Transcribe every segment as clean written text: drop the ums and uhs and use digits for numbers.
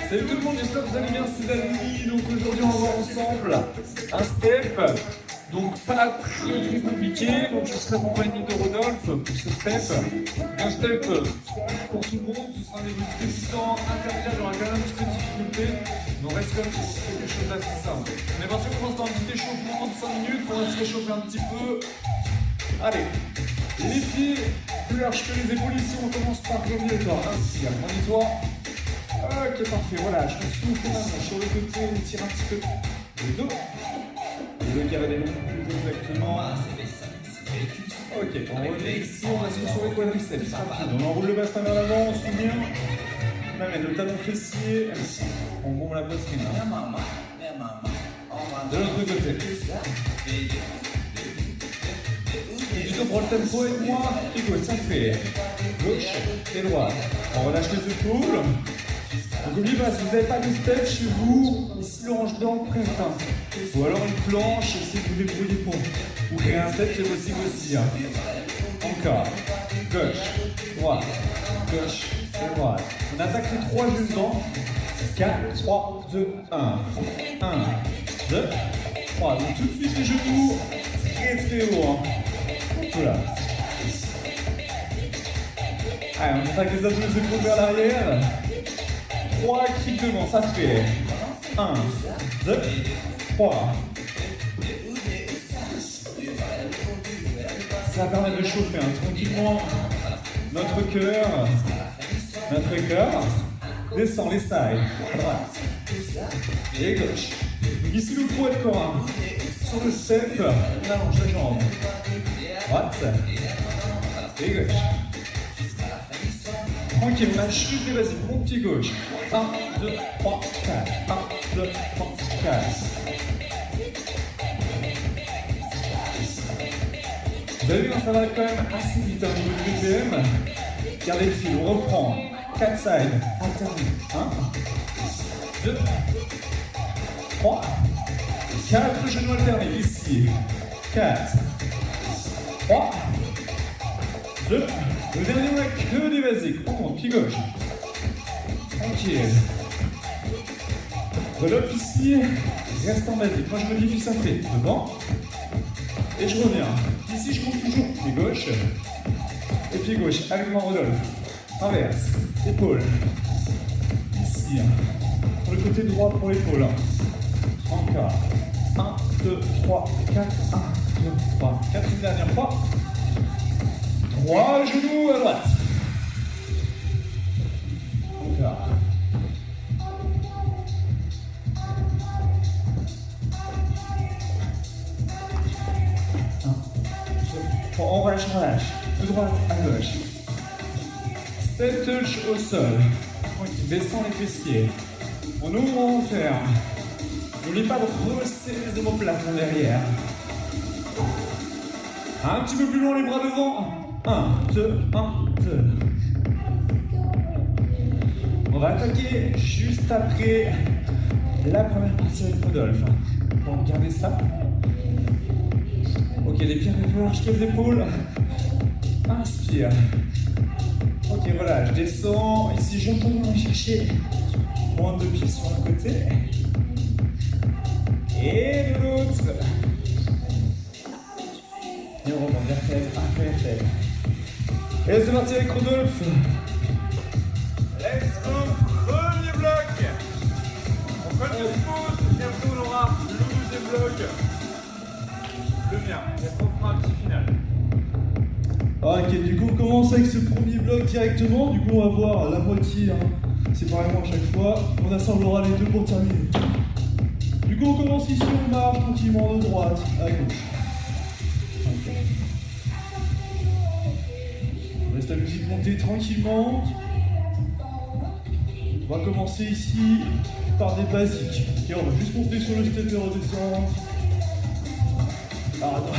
Salut tout le monde, j'espère que vous allez bien, c'est David. Donc aujourd'hui on va voir ensemble un step, donc pas très compliqué. Donc je serai accompagné de Rodolphe pour ce step. Un step pour tout le monde, ce sera des débutants intermédiaires, il y aura quand même un petit peu de difficulté. Mais on reste comme quelque chose d'assez simple. On est parti, on commence par un petit échauffement de 5 minutes, on va se réchauffer un petit peu. Allez, les pieds plus larges que les épaules ici, on commence par revenir le corps. Inspire, monitoire. Ok, parfait, voilà, je me souffle maintenant sur le côté, on tire un petit peu le dos. Et le carré des mains plus exactement. Ok, on revient ici, on reste sur les quadriceps. On enroule le bassin vers l'avant, on se souvient. On amène le talon fessier, on bombe la poitrine. De l'autre côté. Du tout pour le tempo et moi, et gauche, ça fait gauche et droite. On relâche les épaules. Donc n'oubliez pas, si vous n'avez pas de step chez vous, ici l'orange blanc printemps. Ou alors une planche, essayez de vous débrouiller pour. Ou créer un step, c'est possible aussi. Hein. Encore. Gauche, droite, gauche et droite. On attaque les 3 juste dans 4, 3, 2, 1. 1, 2, 3. Donc tout de suite les genoux très très haut. Hein. Voilà. Allez, on attaque les abdos, les épaules vers l'arrière. 3 kicks devant, ça fait 1, 2, 3. Ça permet de chauffer tranquillement notre cœur. Notre cœur descend les sides, à droite et gauche. Donc ici le poids de corps. Sur le step, on allonge la jambe. Droite et gauche. Tranquille, on a chute et vas-y, mon pied gauche. 1, 2, 3, 4. 1, 2, 3, 4. Vous avez vu, ça va quand même assez vite au niveau du BPM. Gardez le fil, on reprend. 4 sides, alternés. 1, 2, 3, 4 genoux alternés ici. 4, 3, 2, le dernier, on a que des basiques. On monte, pied gauche. Tranquille. Relope ici. Reste en basique. Moi, je modifie ça fait devant. Et je reviens. Ici, je compte toujours pied gauche. Et pied gauche. Avec mon Rodolphe. Inverse. Épaule. Ici. Pour le côté droit pour l'épaule. Encore. 1, 2, 3, 4. 1, 2, 3, 4. Une dernière fois. 3 genoux à droite. Encore. On relâche, on relâche. De droite à gauche. Step touch au sol. Tranquille, descend les fessiers. On ouvre, on ferme. N'oubliez pas de resserrer les omoplates derrière. Un petit peu plus loin, les bras devant. 1, 2, 1, 2. On va attaquer juste après la première partie avec Rodolphe. Bon, regardez ça. Ok, les pieds un peu larges que les épaules. Inspire. Ok, voilà, je descends. Ici, je peux chercher pointe de pied sur un côté. Et de l'autre. Et on remonte vertèbre après vertèbre. Et c'est parti avec Rodolphe. Let's go, premier bloc. On fait une petite pause et après on aura le deuxième bloc. Le mien, et après on fera un petit final. Ok, du coup on commence avec ce premier bloc directement. Du coup on va voir la moitié séparément à chaque fois. On assemblera les deux pour terminer. Du coup on commence ici, on marche tranquillement de droite à gauche. Okay. On laisse la musique monter tranquillement. On va commencer ici par des basiques. Ok, on va juste monter sur le step et redescendre. Ah, attends.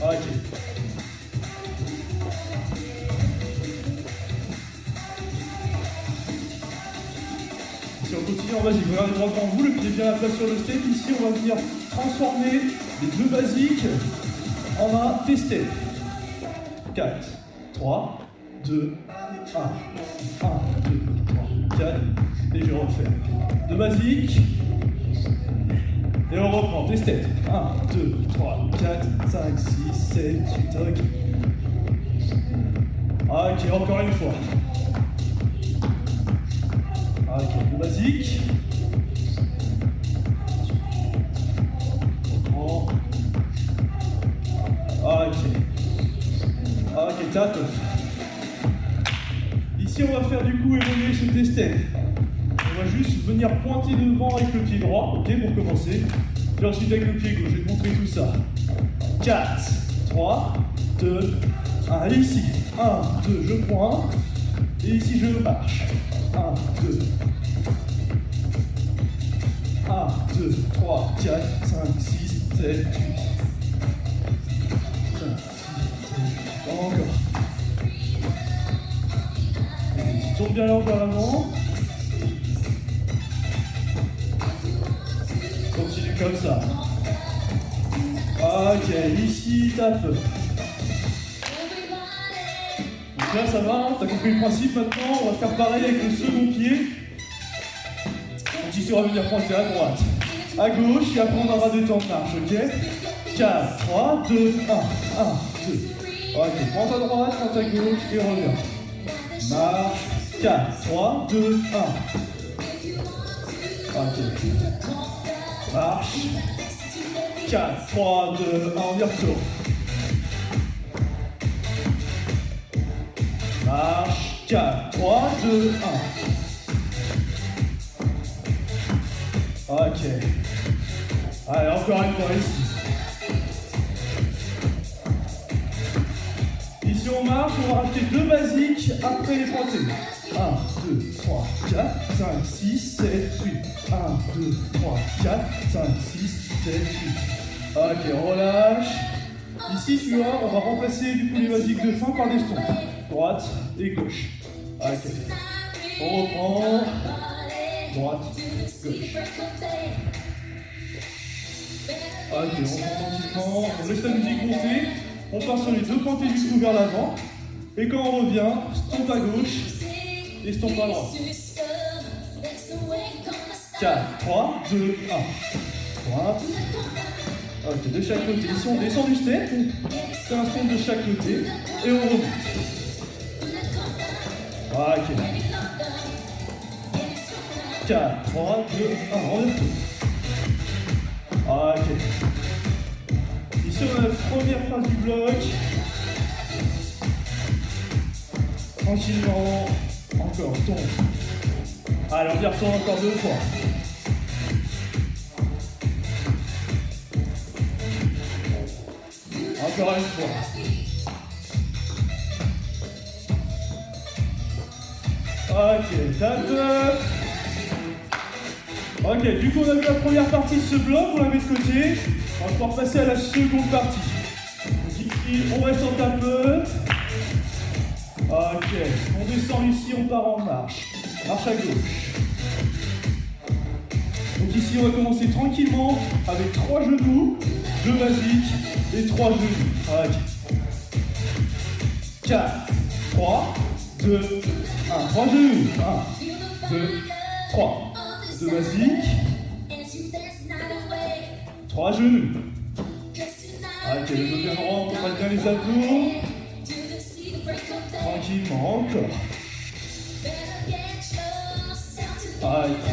Ok. Si on continue en basique, regardez droit devant vous, le pied bien à la place sur le step. Ici, on va venir transformer les deux basiques en un T-step. 4, 3, 2, 1. 1, 2, 3, 4. Et je refais. De basique. Et on reprend. Tes steps. 1, 2, 3, 4, 5, 6, 7, 8. Ok. Ok, encore une fois. Ok, de basique. On reprend. Ok. Ok, tape. Ici, on va faire du coup évoluer ce testet. On va juste venir pointer devant avec le pied droit, ok, pour commencer. Puis ensuite avec le pied gauche, je vais te montrer tout ça. 4, 3, 2, 1. Et ici, 1, 2, je pointe. Et ici, je marche. 1, 2. 1, 2, 3, 4, 5, 6, 7, 8. 5, 6, 7, 8. Encore. Tourne bien l'angle vers l'avant. Continue comme ça. Ok, ici, tape. Donc là, ça va, t'as compris le principe maintenant. On va faire pareil avec le second pied. Donc ici, on va venir pointer à droite, à gauche, et après, on aura des temps de marche, ok? 4, 3, 2, 1, 1, 2. Ok, pointe à droite, pointe à gauche, et reviens. Marche. 4, 3, 2, 1. Ok. Marche. 4, 3, 2, 1, on y retourne. Marche. 4, 3, 2, 1. Ok. Allez, encore une fois ici. Ici on marche, on va rajouter 2 basiques après les pointés. 1, 2, 3, 4, 5, 6, 7, 8. 1, 2, 3, 4, 5, 6, 7, 8. Ok, on relâche. Ici, tu vois, on va remplacer du coup les basiques de fin par des stompes. Droite et gauche. Ok. On reprend. Droite, gauche. Ok, on reprend tranquillement. On laisse la musique monter. On part sur les 2 pointés du coup vers l'avant. Et quand on revient, stompe à gauche. Et stompe à droite. 4, 3, 2, 1. Pointe. Ok, de chaque côté. Ici, on descend du step. C'est un stomp de chaque côté. Et on remonte. Ok. 4, 3, 2, 1. On retourne. Ok. Ici, on a la première phase du bloc. Tranquillement. Encore, tombe. Allez, on y retourne encore 2 fois. Encore une fois. Ok, tape. Ok, du coup on a vu la première partie de ce bloc, on la met de côté. On va pouvoir passer à la seconde partie. Donc ici, on reste en tapeute. Ok, on descend ici, on part en marche. Marche à gauche. Donc ici, on va commencer tranquillement avec 3 genoux, 2 basiques et 3 genoux. Ok. 4, 3, 2, 1. 3 genoux. 1, 2, 3. 2 basiques. 3 genoux. Ok, le dos bien droit, on comprend bien les abdos. Tranquillement, encore. Ok.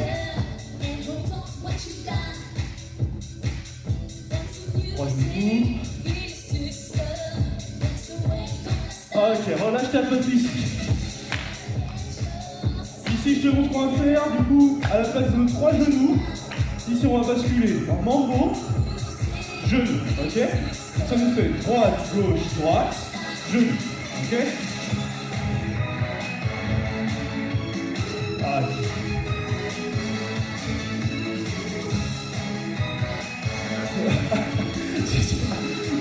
3 genoux. Ok, relâche ta pote ici. Ici, je te montre qu'on va faire, du coup, à la place de 3 genoux, ici, on va basculer en mambo, genou, ok? Ça nous fait droite, gauche, droite, genou, ok? Allez.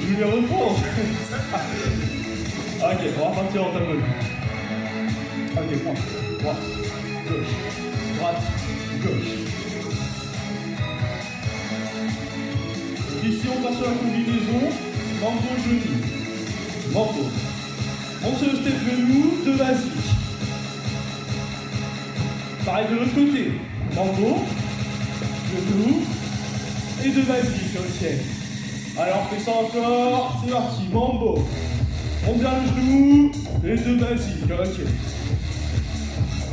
Je vais les reprendre. Ok, on va repartir en tableau. Ok, point, droite, gauche, droite, gauche. Donc ici, on passe sur la combinaison mambo genou, mambo, On se step genou, de basique. Pareil de l'autre côté. Mambo, genou et de basique, ok. Allez, on fait ça encore, c'est parti, mambo. On vient le genou et de basique, ok.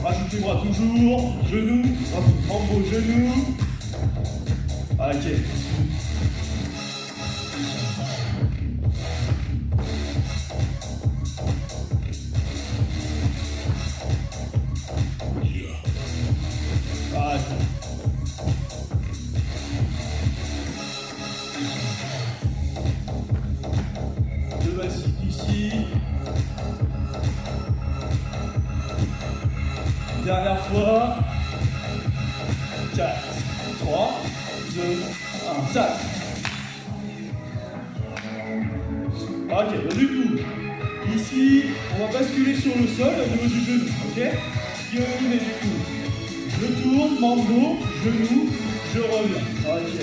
Rajoute les bras toujours, genou, mambo, genou. Ok. De basique ici. Dernière fois. 4, 3, 2, 1, tac. Ok, donc du coup, ici, on va basculer sur le sol au niveau du genou, ok? Et du coup, je tourne, mambo, genou, je reviens. Ok.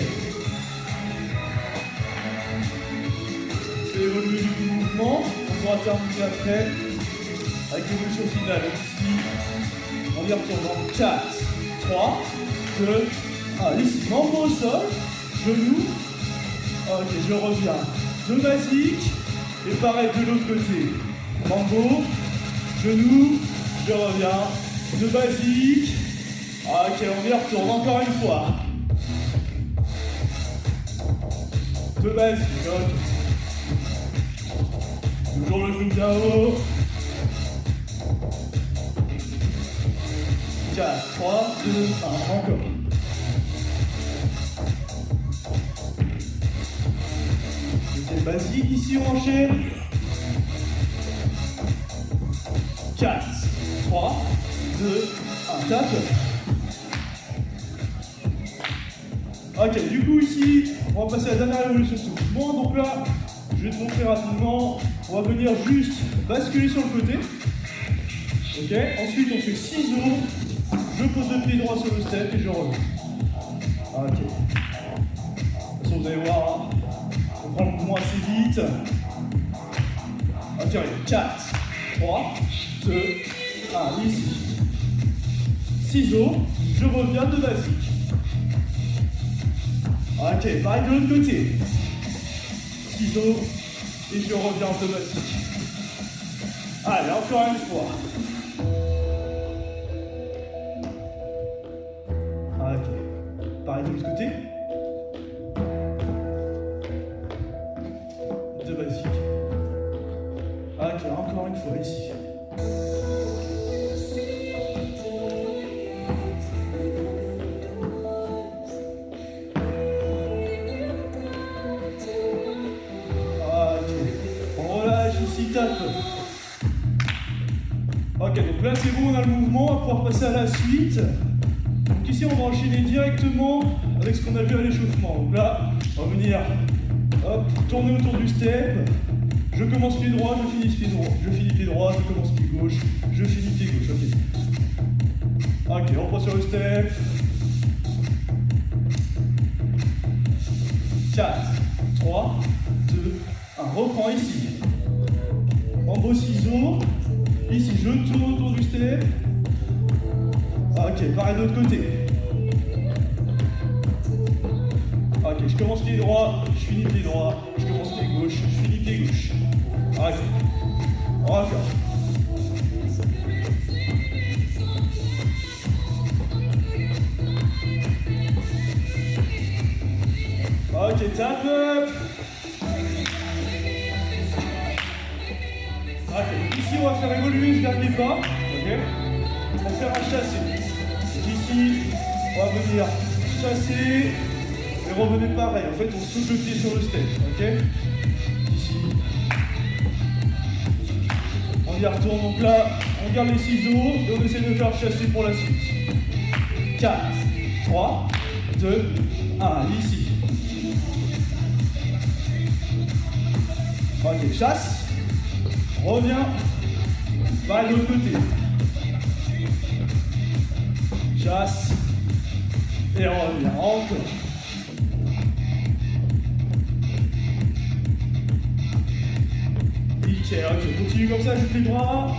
Je fais évoluer du coup le mouvement. On pourra terminer après avec l'évolution finale. Ici, on y retourne dans 4, 3, 2, 1. Ici, mambo au sol, genou. Ok, je reviens. De basique. Et pareil de l'autre côté. Mambo, genou, je reviens. De basique. Ok, on y retourne encore une fois. De basique, ok. Toujours le genou bien haut. 4, 3, 2, 1, encore. C'est basique, ici on enchaîne. 4, 3, 2, 1, 4. Ok, du coup ici, on va passer à la dernière évolution de ce mouvement. Donc là, je vais te montrer rapidement. On va venir juste basculer sur le côté. Ok, ensuite on fait ciseaux. Je pose le pied droit sur le step et je reviens. Ok. De toute façon, vous allez voir, hein, on prend le mouvement assez vite. Ok, allez, 4, 3, 2, 1, ici. Ciseaux, je reviens de basique. Ok, pareil de l'autre côté. Ciseaux, et je reviens de basique. Allez, encore une fois. Ok, pareil de l'autre côté. De basique. Ok, encore une fois ici. Tape. Ok, donc là c'est bon, on a le mouvement, on va pouvoir passer à la suite. Donc ici on va enchaîner directement avec ce qu'on a vu à l'échauffement. Donc là, on va venir hop, tourner autour du step. Je commence pied droit, je finis pied droit. Je finis pied droit, je commence pied gauche, je finis pied gauche. Ok. Ok, on reprend sur le step. 4, 3, 2, 1. Reprends ici. Mambo ciseaux. Ici, je tourne autour du step. Ok, pareil de l'autre côté. Ok, je commence pied droit, je finis pied droit, je commence pied gauche, je finis pied gauche. Ok. Encore. Ok, tape. Ok, ici on va faire évoluer ce dernier pas. Ok. On va faire un chassé. Ici, on va venir chasser et revenez pareil. En fait, on saute le pied sur le step. Ok. Ici. On y retourne. Donc là, on garde les ciseaux et on essaie de faire chasser pour la suite. 4, 3, 2, 1. Ici. Ok, chasse. Reviens. Va de l'autre côté. Chasse. Et on revient. Encore. Nickel. Ok, donc continue comme ça, agite les bras.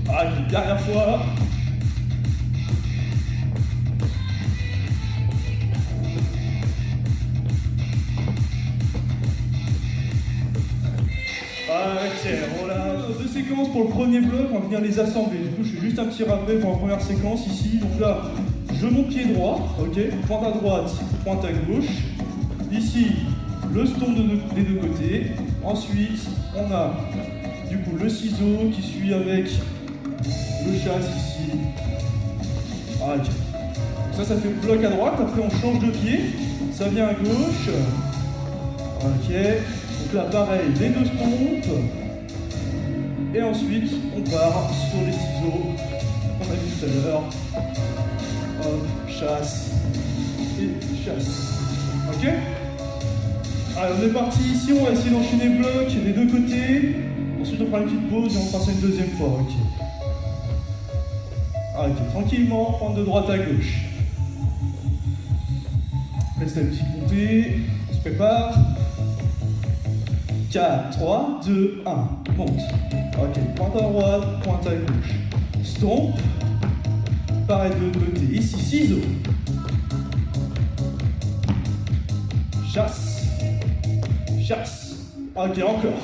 Ah, une dernière fois. Ok, voilà. Deux séquences pour le premier bloc, on va venir les assembler. Du coup, je fais juste un petit rappel pour la première séquence ici. Donc là, je monte pied droit, ok, pointe à droite, pointe à gauche. Ici, le stomp des deux côtés. Ensuite, on a du coup le ciseau qui suit avec le chasse ici. Ah, ok. Ça fait le bloc à droite. Après, on change de pied. Ça vient à gauche. Ok. Donc là, pareil, les deux stompes. Et ensuite, on part sur les ciseaux qu'on a vu tout à l'heure. Hop, chasse et chasse. Ok? Alors, on est parti ici. On va essayer d'enchaîner le bloc des deux côtés. Ensuite, on fera une petite pause et on passe à une deuxième fois. Ok. Ok, tranquillement, prendre de droite à gauche. Laisse la musique monter. On se prépare. 4, 3, 2, 1, monte. Ok, pointe à droite, pointe à gauche. Stomp. Pareil de l'autre côté. Ici, ciseaux. Chasse. Chasse. Ok, encore.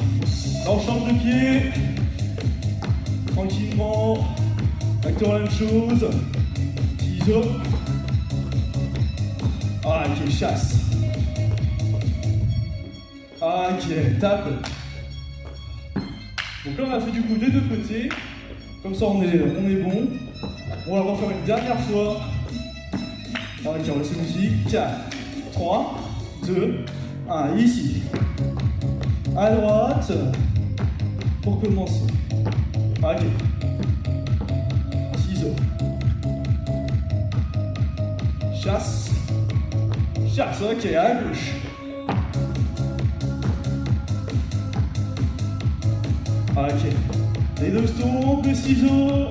Là, on change de pied. Tranquillement. Acteur la même chose. Ciseaux. Ok, chasse. Ok, tape. Donc là on a fait du coup des deux côtés. Comme ça on est bon. On va refaire une dernière fois. Ok, on laisse la musique. 4, 3, 2, 1. Ici. À droite. Pour commencer. Ok. Ciseaux. Chasse. Chasse, ok, à gauche. Ok. Les deux stompes, les ciseaux.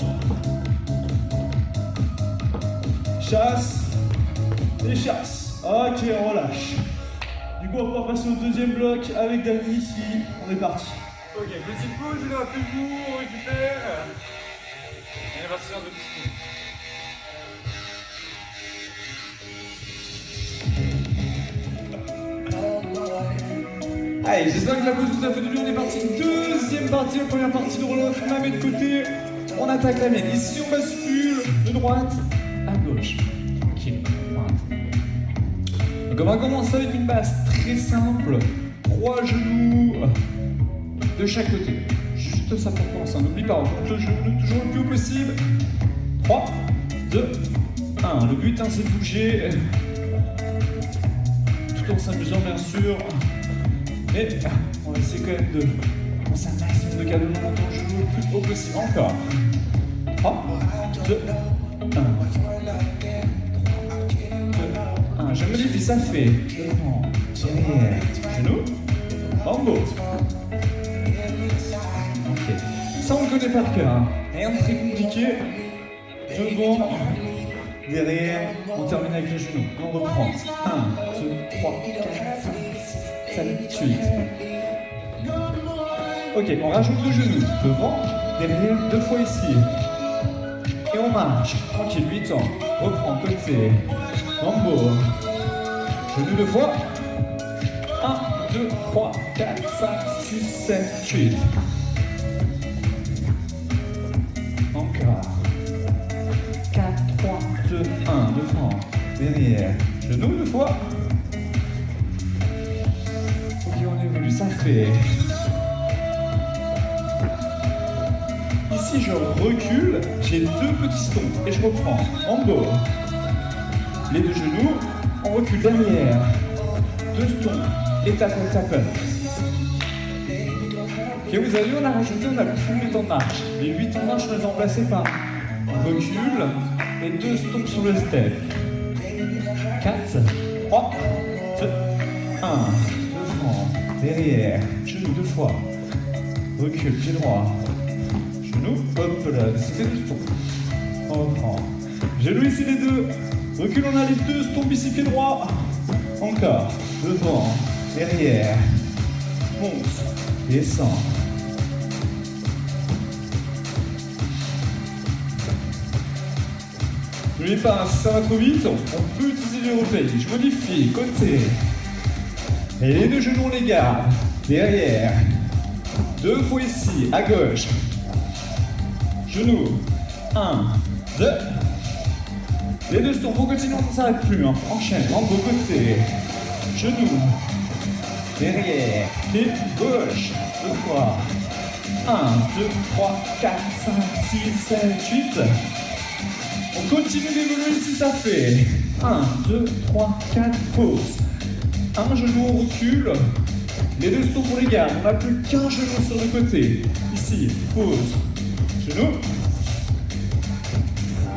Chasse. Et chasse. Ok, on relâche. Du coup, on va pouvoir passer au deuxième bloc avec Dani ici. On est parti. Ok, petite pause, il est rappelez-vous, on récupère. Et on va se faire de petits. Allez, j'espère que la pause vous a fait du bien. On est parti. Deuxième partie, la première partie de Roll-Off. On la met de côté. On attaque la mienne. Ici, on bascule de droite à gauche. Tranquille. Voilà. Donc, on va commencer avec une base très simple. 3 genoux de chaque côté. Juste ça pour commencer. N'oublie pas, on monte le genou toujours le plus haut possible. 3, 2, 1. Le but, c'est de bouger tout en s'amusant, bien sûr. Mais on va essayer quand même de commencer un maximum de calme en montant le genou le plus haut possible. Encore. 3, 2, 1. 2, 1. J'aime bien, ça fait devant, derrière, genou, mambo. Ok. Ça, on le connaît par cœur. Hein. Rien de très compliqué. Devant, derrière, on termine avec les genoux. On reprend. 1, 2, 3, 4, 5, 6, 7, 8. Ok, on rajoute le genou. Devant, derrière, 2 fois ici. Et on marche. Tranquille, 8 ans. Reprend, côté. Mambo. Genou 2 fois. 1, 2, 3, 4, 5, 6, 7, 8. Encore. 4, 3, 2, 1. Devant, derrière. Genou 2 fois. Ok, on évolue. Ça fait. Ici, je recule, j'ai 2 petits stompes et je reprends en bas. Les 2 genoux, on recule derrière. 2 stompes et tape. Ok, vous avez vu, on a rajouté, on a plus le temps de marche. Les 8 temps de marche, on les a remplacés par recul et 2 stompes sur le step. 4, 3, 2, 1. Devant, derrière, genou 2 fois. Recule, pied droit. Genou, hop là, c'était le tour. On reprend. Genou ici les 2. Recule, on a les deux stompes ici, pied droit. Encore. Devant, derrière. Monte, descend. N'oubliez pas, si ça va trop vite, on peut utiliser les replis. Je modifie, côté. Et les deux genoux, on les garde. Derrière. Deux fois ici, à gauche. Genoux. 1, 2. Les deux stompes, on continue, on ne s'arrête plus. Hein. Enchaîne, en beau côté. Genoux. Derrière. Pied gauche. Deux fois. 1, 2, 3, 4, 5, 6, 7, 8. On continue d'évoluer si ça fait. 1, 2, 3, 4, pause. Un genou, on recule. Les deux stompes, on les garde. On n'a plus qu'un genou sur le côté. Ici, pause. Genou.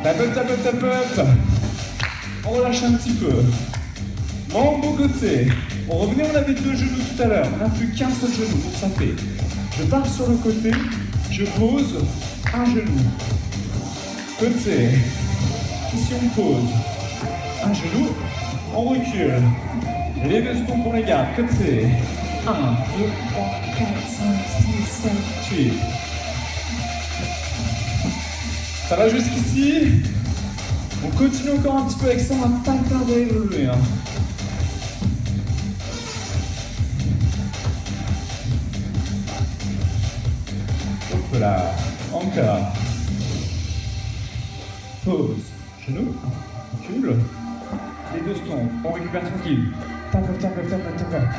Tap up, tap up, tap up. On relâche un petit peu. Mambo côté. On revenait, on avait deux genoux tout à l'heure. On n'a plus qu'un seul genou, donc ça fait. Je pars sur le côté. Je pose un genou. Côté. Ici, on pose un genou. On recule. Les deux stompes, on les garde. Côté. 1, 2, 3, 4, 5, 6, 7, 8. Ça va jusqu'ici. On continue encore un petit peu avec ça, on va pas tarder à évoluer. Hein. Hop là, encore. Pause, genou, recule. Les deux stompes, on récupère tranquille. Tape, tape, tape, tape.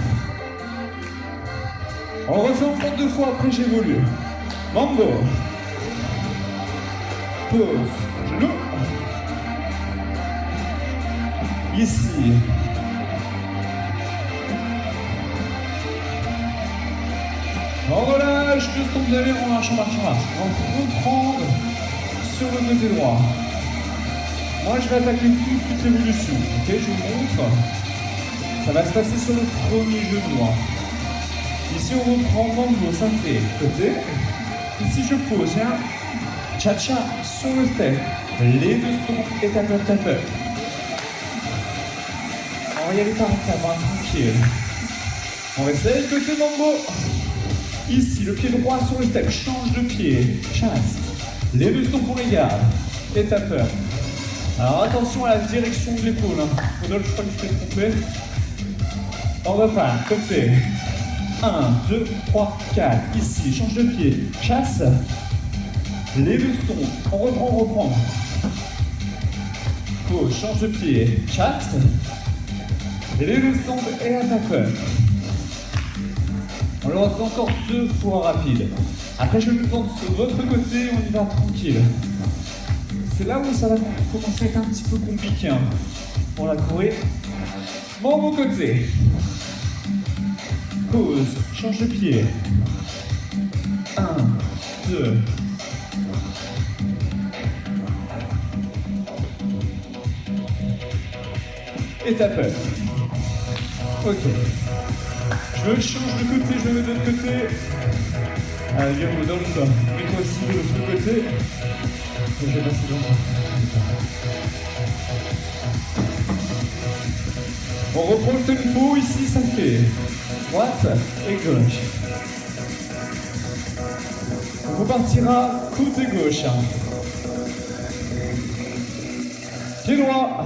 On refait encore deux fois, après j'évolue. Mambo. Pause, genou. Ici. On relâche, deux stompes derrière, on marche, on marche, on marche. On va reprendre sur le côté droit. Moi, je vais attaquer tout de suite l'évolution. Ok, je vous montre. Ça va se passer sur le premier genou. Ici, on reprend mambo, ça fait côté. Ici, je pose, j'ai un cha-cha sur le step. Les deux stompes et tape, tape. On va y aller par étapes, tranquille. On essaye côté mambo. Ici, le pied droit sur le step, change de pied, chasse. Les deux stompes, on les garde. Et tapeur. Alors attention à la direction de l'épaule. Hein. Rodolphe, je crois que je t'ai trompé. On repart, côté. 1, 2, 3, 4. Ici, change de pied, chasse. Les deux stompes, on reprend. Pause, change de pied, chasse. Et les deux stompes et un tapeur. On le refait encore deux fois rapide. Après, je me tourne sur votre côté, on y va tranquille. C'est là où ça va commencer à être un petit peu compliqué hein, pour la courir. Bon côté. Pause, change de pied. 1, 2. Et tapeur. Ok. Je change de côté, je me mets de l'autre côté. Allez, viens, Rodolphe, mets-toi aussi de l'autre côté. Je vais passer devant. On reprend le tempo, ici ça fait droite et gauche. On repartira côté gauche. Pied droit.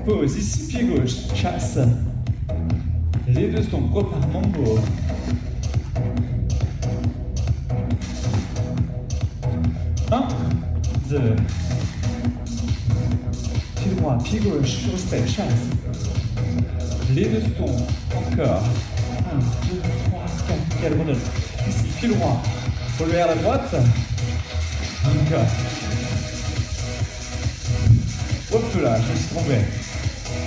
Pause, ici pied gauche, chasse. Les deux stompes, repart, mambo. Un, deux. Pied droit, pied gauche, sur le step, chasse. Les deux stompes, encore. 1, 2, 3, 4, calme. Ici, pied droit. Relever à la droite. Encore. Hop là, je me suis trompé.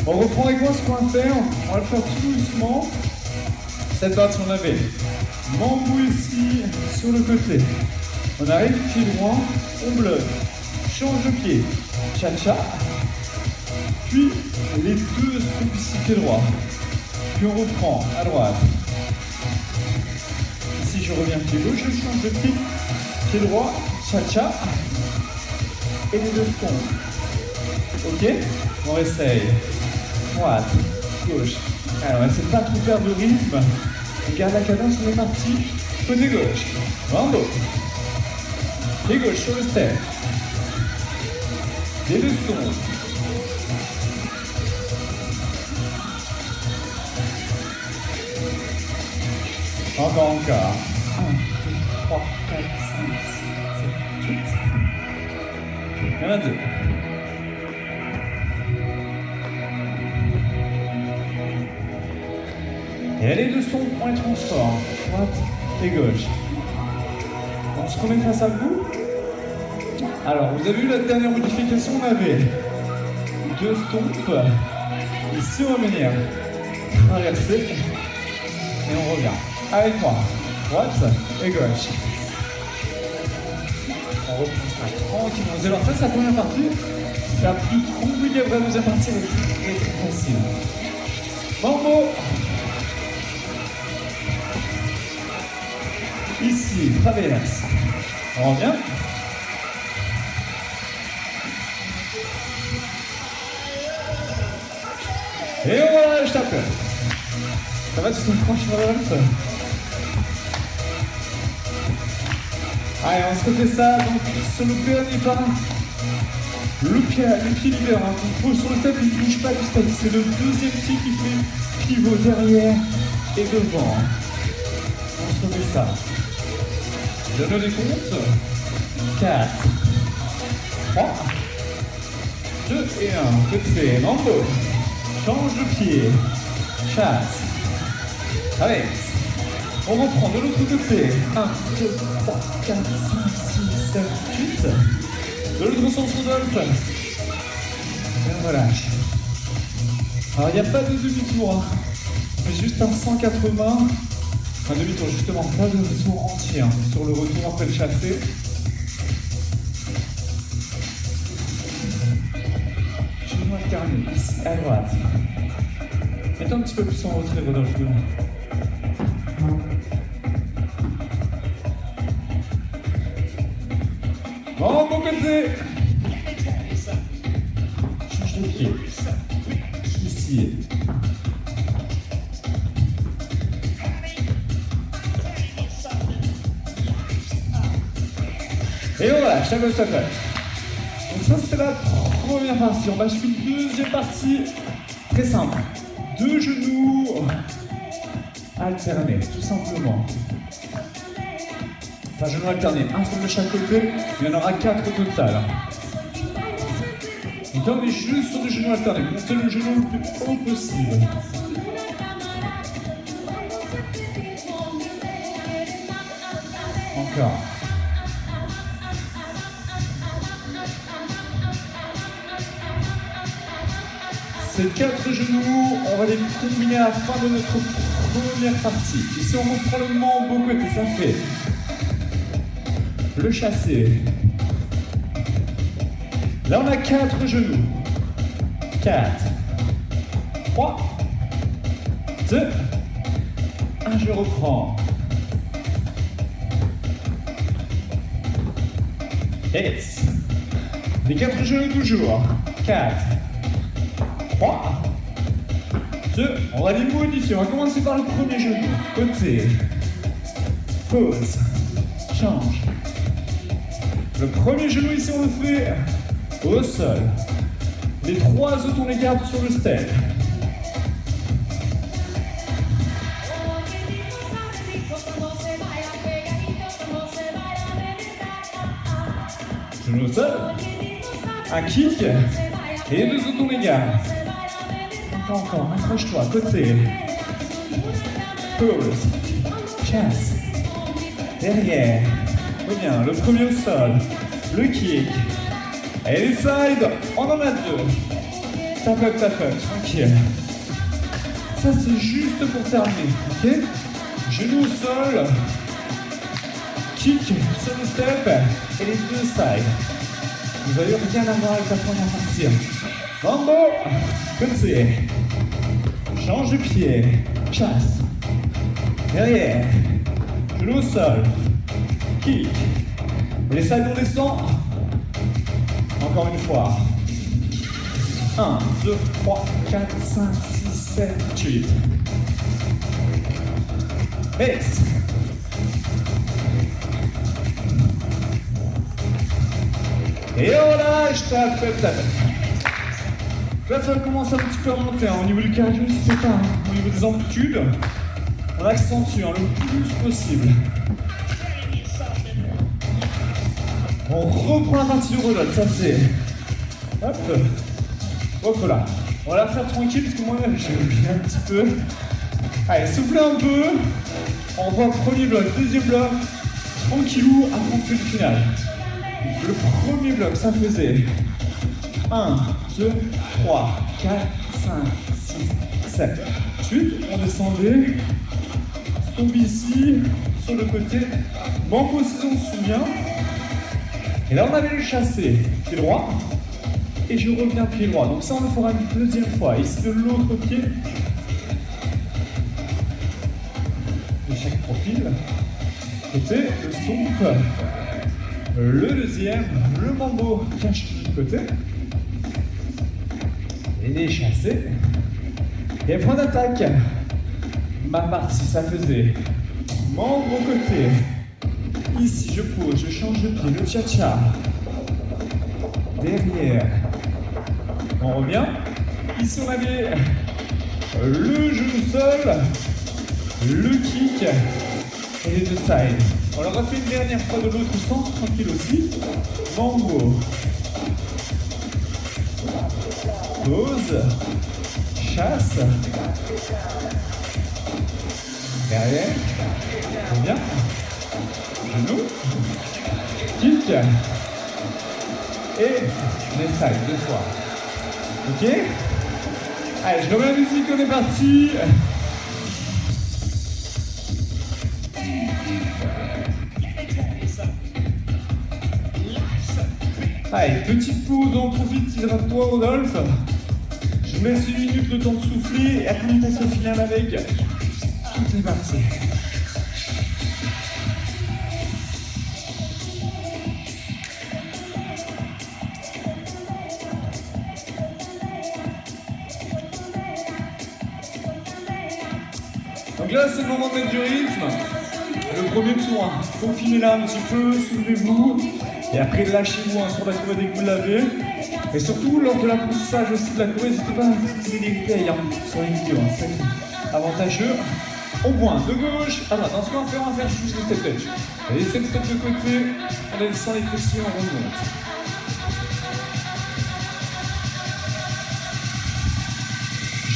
On reprend avec moi ce qu'on va faire. On va le faire tout doucement. Cette partie, on avait mambo ici, sur le côté. On arrive, pied droit, on bloque. Change de pied. Cha-cha. Puis, les deux stompes ici, pied droit. Puis on reprend à droite. Ici, je reviens pied gauche, je change de pied. Pied droit, cha-cha. Et les deux stompes. ok? On essaye. Droite, gauche. Alors, essaie de pas trop faire de rythme. On garde la cadence, on est parti. Côté gauche. Bravo. Et gauche sur le step. Les deux secondes. Encore. 1, 2, 3, 4, 5, 6, 7, 8. Il y en a 2. Et les deux sons pour les transports, droite et gauche. On se remet face à vous. Alors, vous avez vu la dernière modification, on avait 2 stompes. Ici, on va venir traverser et on revient. Avec moi, droite et gauche. On reprend ça tranquillement. Alors ça, c'est la première partie. C'est la plus compliquée, la deuxième partie, elle est très facile. Mambo. Ici, traverse. On revient. Et voilà, je t'appelle. Ça va, tu te prends sur l'autre. Allez, on se refait ça. Donc, sur le dernier pas, le pied libère. Hein. On pose sur le step, il ne bouge pas du step. C'est le deuxième pied qui fait pivot derrière et devant. On se refait ça. Je donne les comptes. 4, 3, 2 et 1. Côté, mambo. Change de pied. Chasse. Allez. On reprend de l'autre côté. 1, 2, 3, 4, 5, 6, 7, 8. De l'autre sens, Rodolphe. Et on relâche. Alors, il n'y a pas de demi-tour. Hein. Mais juste un 180. Un demi-tour, justement, pas de retour entier. Hein. Sur le retour après le chassé. Genou alterné, ici, à droite. Mettez un petit peu plus en retrait, Rodolphe. Bon, bon côté. Change de pied. Ici. Et voilà, chaque gauche, chaque gauche. Donc ça, c'était la première partie. On va suivre une deuxième partie. Très simple. 2 genoux alternés, tout simplement. Enfin, genoux alternés, un seul de chaque côté. Il y en aura 4 au total. Donc là, on est juste sur des genoux alternés. Montez le genou le plus haut possible. Encore. Ces 4 genoux, on va les combiner à la fin de notre première partie. Ici, on reprend le mambo côté, ça fait le chassé. Là, on a 4 genoux. 4, 3, 2, 1, je reprends. Yes. Les 4 genoux toujours. 4, 3, 2, on va les modifier. On va commencer par le premier genou. Côté. Pause. Change. Le premier genou ici, on le fait au sol. Les 3 autres, on les garde sur le step. Genou au sol. Un kick. Et les 2 autres, on les garde. Encore, accroche-toi, côté. Pause. Chasse. Derrière. Reviens, le premier au sol. Le kick. Et les sides, on en a 2. Tap up, tranquille. Ça, c'est juste pour terminer, ok? Genou au sol. Kick sur le step. Et les 2 sides. Vous n'avez rien à voir avec la première partie. Mambo. Côté. Change de pied. Chasse. Derrière. Genou au sol. Kick. Et les sides, on descend. Encore une fois. 1, 2, 3, 4, 5, 6, 7, 8. Next. Et voilà, je tape. Là, ça commence un petit peu à monter. Au niveau du cardio, c'est pas. Au niveau des amplitudes, on accentue le plus possible. On reprend la partie du rodol, ça c'est. Hop. Hop là. On va la faire tranquille parce que moi j'ai un petit peu. Allez, soufflez un peu. On voit le premier bloc, deuxième bloc. Tranquillou avant que le final. Le premier bloc, ça faisait 1, 2, 3, 4, 5, 6, 7. Ensuite, on descendait. Tombe ici, sur le côté. Banque aussi, on se souvient. Et là, on avait le chassé, pied droit, et je reviens pied droit. Donc ça, on le fera une deuxième fois. Ici, de l'autre pied, de chaque profil. Côté, le stomp. Le deuxième, le mambo, cache de côté. Et les chassés. Et point d'attaque. Ma partie, ça faisait membre au côté. Ici, je pose, je change de pied, le cha-cha. Derrière. On revient. Ici, on avait le genou sol, le kick et les deux sides. On l'aura fait une dernière fois de l'autre sens, tranquille aussi. Mambo. Pose. Chasse. Derrière. Revient. Genou, kick, et les sides, 2 fois. Ok? Allez, je remets la musique, on est parti. Allez, petite pause, on profite, hydrate-toi Rodolphe. Je vous laisse 1 minute le temps de souffler et après on passe au final avec toutes les parties. Donc là, c'est le moment de mettre du rythme. Le premier tour, confinez-la un petit peu, soulevez-vous. Et après, lâchez-vous sur la courbe dès que vous l'avez. Et surtout, lors de l'apprentissage aussi de la courbe, n'hésitez pas à utiliser des replays sur les vidéos. C'est avantageux. Au point, de gauche à droite. Dans ce qu'on va faire juste le step touch. Et step step de côté, on descend les fessiers, on remonte.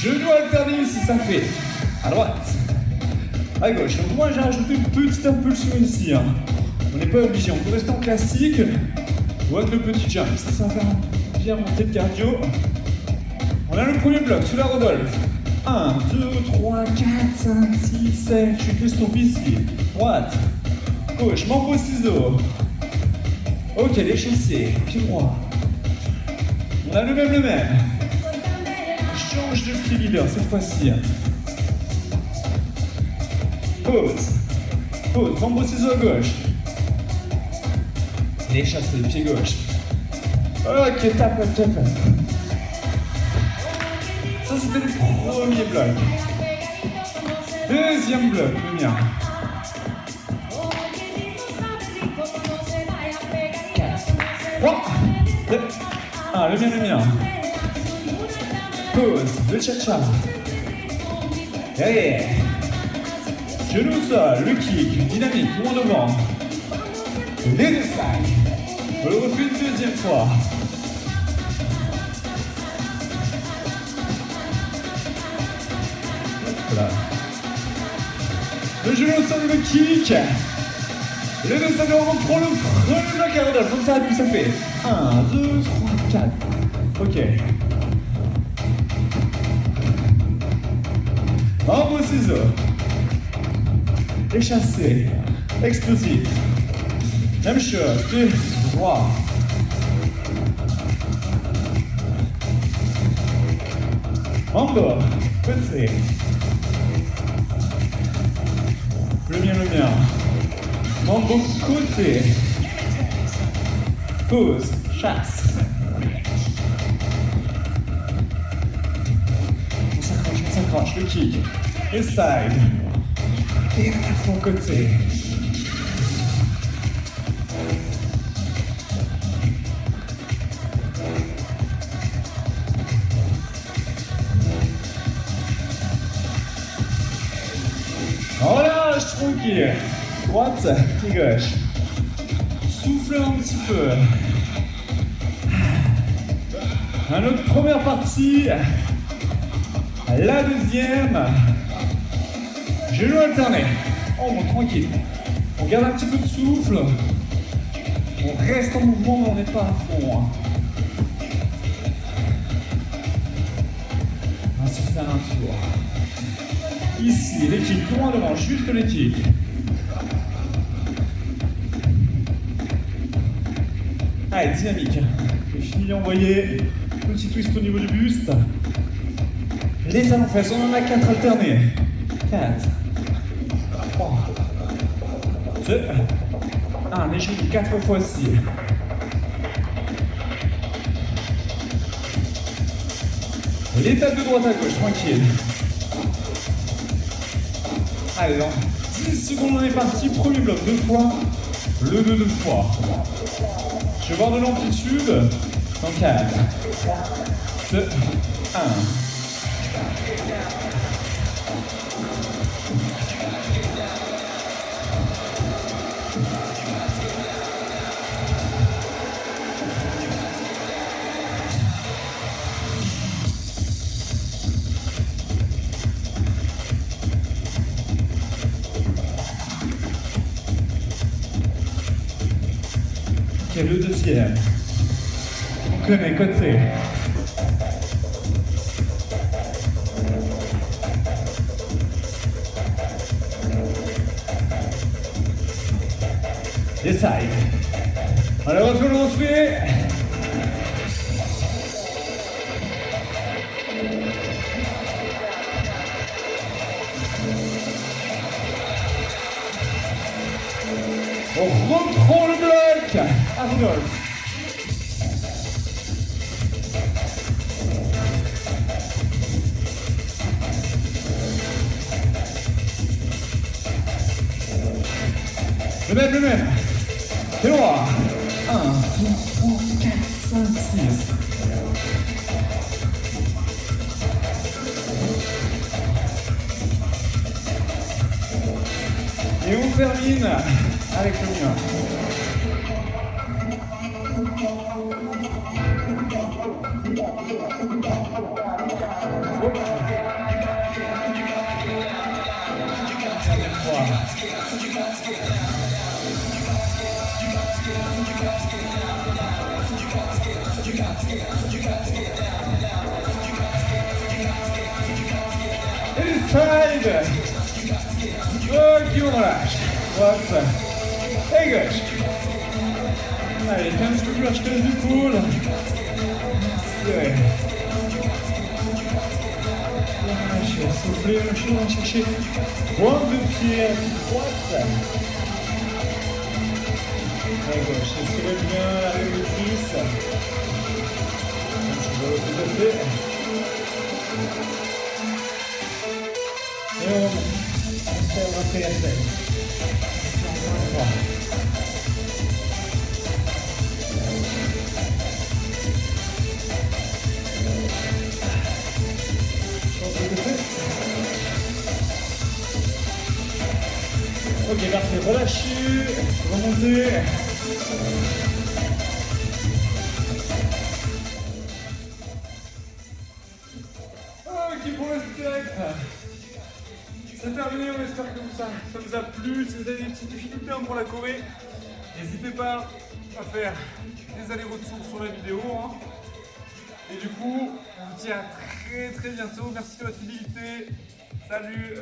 Genou alterné ici, ça fait à droite, à gauche. Donc moi j'ai rajouté une petite impulsion ici. On n'est pas obligé, on peut rester en classique ou avec le petit jump. Ça va faire bien monter le cardio. On a le premier bloc sous la Rodolphe. 1, 2, 3, 4, 5, 6, 7. Je fais stomp ici. Droite, gauche, mambo ciseaux. Ok, les chassés, pied droit. On a le même. Change de pied leader cette fois-ci. Pause, mambo ciseaux à gauche. Les chassés, pied gauche. Ok, tape. Ça c'était le premier bloc. Deuxième bloc, le mien. 4, 3, 2, 1, le mien. Pause, le cha-cha. Derrière. Genou sol, le kick, dynamique, loin devant. Les deux sides. On le refait une deuxième fois. Voilà. Le genou sol, le kick. Les deux sides, on reprend le premier bloc à Rodolphe. Comme ça, ça fait 1, 2, 3, 4. Ok. Mambo ciseaux. Échassé. Explosif. Même chose. Pied droit. Mambo. Côté. Le mien. Mambo côté. Pause. Chasse. crunch, le kick, et side, et son côté. Relâche tranquille. Droite et gauche. Soufflez un petit peu. À notre première partie, la deuxième, genoux alternés. On monte tranquille. On garde un petit peu de souffle. On reste en mouvement, mais on n'est pas à fond. On va se faire un tour. Ici, l'équipe loin devant, juste l'équipe. Allez, dynamique. Et fini, envoyé. Petit twist au niveau du buste. Les talons fesses, on en a 4 alternés. 4. 3. 2. 1. Les genoux 4 fois 6. L'étape de droite à gauche, tranquille. Allez, dans 10 secondes, on est parti. Premier bloc, 2 fois. Le 2 fois. Je vais voir de l'amplitude. Dans 4, 2, 1. Ok, le deuxième. On connaît, côté. Les sides. Allez, on fait. On reprend le bloc. Arnold. Le même. C'est droit. 1, 2, 3, 4, 5, 6. Et on termine avec le mien. Et side. Ok, on relâche. Droite. Et gauche. Allez, fais un petit peu plus large que les épaules. Serré. Relâchez, soufflez, on va chercher. Pointe de pied, droite. À gauche, estirez bien avec le cuisse. Je vais l'autre côté. Et on fait rentrer la tête. Ok, parfait, relâchez, remontez. Ok, pour le step. C'est terminé, on espère que ça vous a plu. Si vous avez des petites difficultés pour la Corée, n'hésitez pas à faire des allers-retours sur la vidéo. Et du coup, on vous dit à très bientôt. Merci de votre fidélité. Salut!